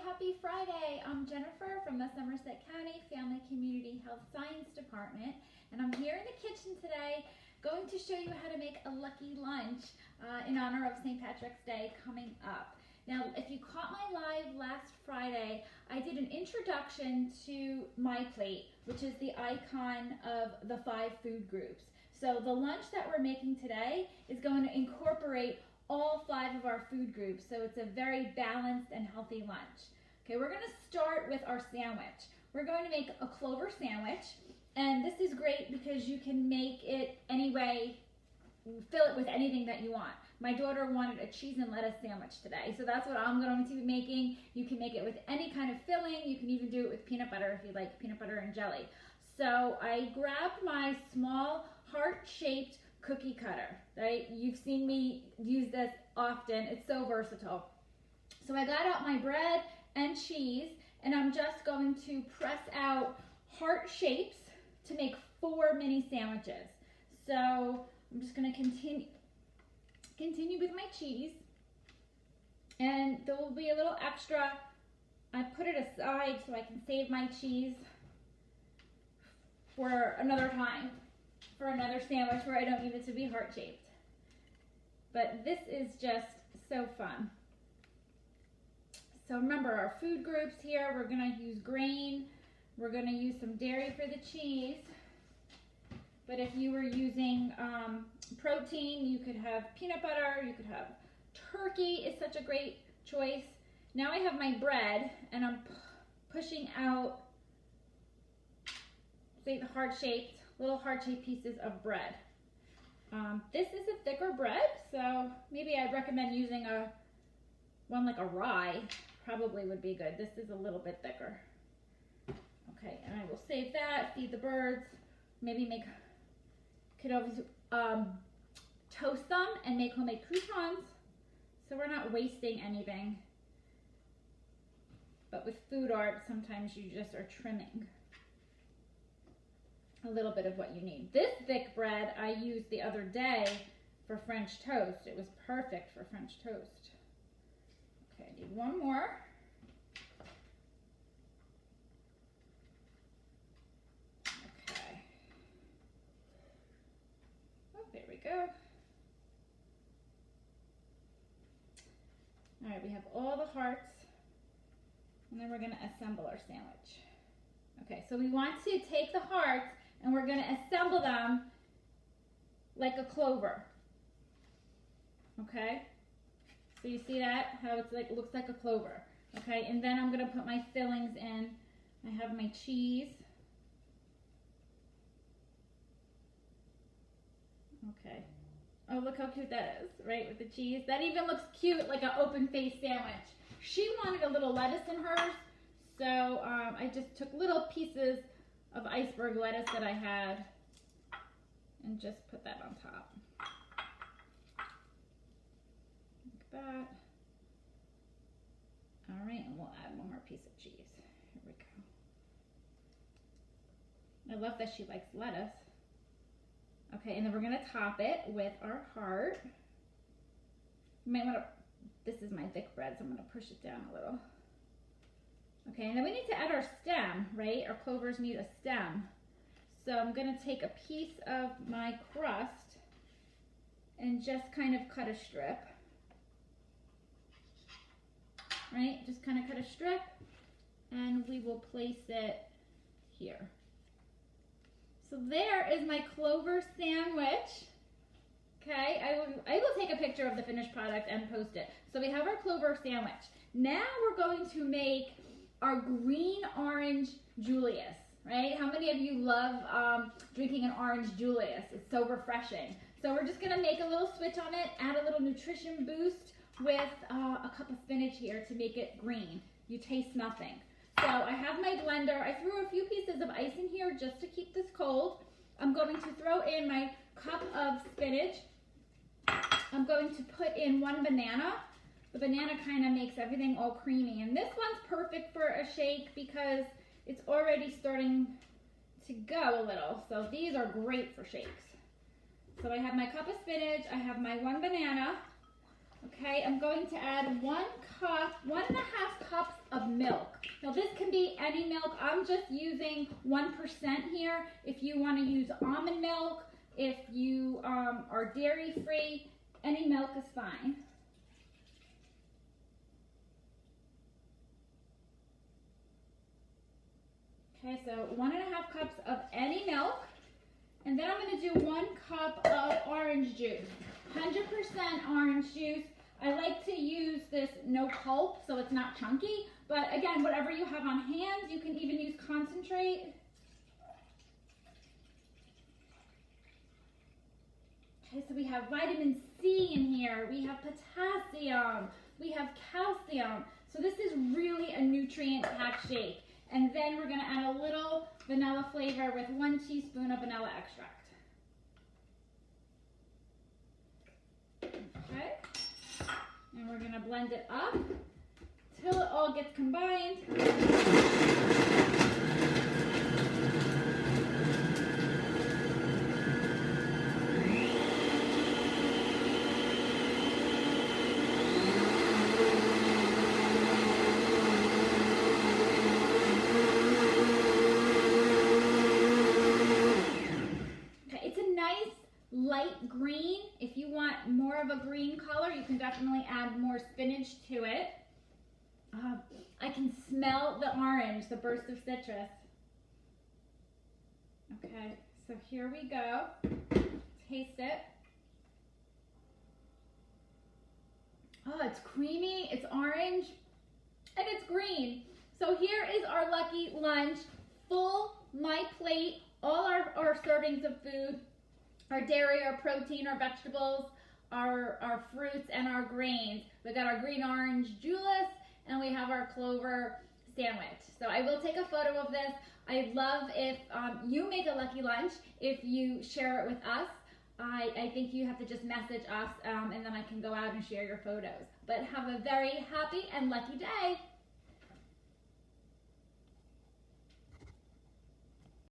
happy Friday. I'm Jennifer from the Somerset County Family Community Health Science Department, and I'm here in the kitchen today going to show you how to make a lucky lunch in honor of St. Patrick's Day coming up. Now, if you caught my live last Friday, I did an introduction to MyPlate, which is the icon of the 5 food groups. So the lunch that we're making today is going to incorporate all 5 of our food groups, so it's a very balanced and healthy lunch. Okay, we're going to start with our sandwich. We're going to make a clover sandwich, and this is great because you can make it any way, fill it with anything that you want. My daughter wanted a cheese and lettuce sandwich today, so that's what I'm going to be making. You can make it with any kind of filling. You can even do it with peanut butter if you like peanut butter and jelly. So I grabbed my small heart-shaped cookie cutter, right? You've seen me use this often. It's so versatile. So I got out my bread and cheese, and I'm just going to press out heart shapes to make 4 mini sandwiches. So I'm just going to continue with my cheese, and there will be a little extra. I put it aside so I can save my cheese for another time, for another sandwich where I don't need it to be heart-shaped. But this is just so fun. So remember our food groups here. We're going to use grain. We're going to use some dairy for the cheese. But if you were using protein, you could have peanut butter, you could have turkey is such a great choice. Now I have my bread, and I'm pushing out, say, the little heart-shaped pieces of bread. This is a thicker bread, so maybe I'd recommend using one like a rye, probably would be good. This is a little bit thicker. Okay, and I will save that, feed the birds, maybe could always toast them and make homemade croutons, so we're not wasting anything. But with food art, sometimes you just are trimming a little bit of what you need. This thick bread I used the other day for French toast. It was perfect for French toast. Okay, I need one more. Okay. Oh, there we go. All right, we have all the hearts, and then we're going to assemble our sandwich. Okay, so we want to take the hearts and we're going to assemble them like a clover. Okay? So you see that? How it's like, looks like a clover. Okay, and then I'm going to put my fillings in. I have my cheese. Okay. Oh, look how cute that is, right, with the cheese. That even looks cute, like an open-faced sandwich. She wanted a little lettuce in hers, so I just took little pieces of iceberg lettuce that I had and just put that on top. Like that. All right, and we'll add one more piece of cheese. Here we go. I love that she likes lettuce. Okay, and then we're gonna top it with our heart. You might wanna, this is my thick bread, so I'm gonna push it down a little. Okay, and then we need to add our stem, right? Our clovers need a stem. So I'm going to take a piece of my crust and just kind of cut a strip. Right? Just kind of cut a strip, and we will place it here. So there is my clover sandwich. Okay, I will take a picture of the finished product and post it. So we have our clover sandwich. Now we're going to make our green-orange Julius, right? How many of you love drinking an orange Julius? It's so refreshing. So we're just gonna make a little switch on it, add a little nutrition boost with a cup of spinach here to make it green. You taste nothing. So I have my blender. I threw a few pieces of ice in here just to keep this cold. I'm going to throw in my cup of spinach. I'm going to put in 1 banana. The banana kind of makes everything all creamy, and this one's perfect for a shake because it's already starting to go a little, so these are great for shakes. So I have my cup of spinach, I have my 1 banana. Okay, I'm going to add 1.5 cups of milk. Now this can be any milk. I'm just using 1% here. If you want to use almond milk, if you are dairy free, any milk is fine. Okay, so 1.5 cups of any milk. And then I'm going to do 1 cup of orange juice. 100% orange juice. I like to use this no pulp so it's not chunky. But again, whatever you have on hand, you can even use concentrate. Okay, so we have vitamin C in here. We have potassium. We have calcium. So this is really a nutrient-packed shake. And then we're going to add a little vanilla flavor with 1 teaspoon of vanilla extract. Okay. And we're going to blend it up till it all gets combined. Light green. If you want more of a green color, you can definitely add more spinach to it. I can smell the orange, the burst of citrus. Okay, so here we go. Taste it. Oh, it's creamy, it's orange, and it's green. So here is our lucky lunch. Full MyPlate, all our servings of food. Our dairy, our protein, our vegetables, our fruits, and our grains. We got our green orange Julius, and we have our clover sandwich. So I will take a photo of this. I'd love if you make a lucky lunch, if you share it with us. I think you have to just message us, and then I can go out and share your photos. But have a very happy and lucky day.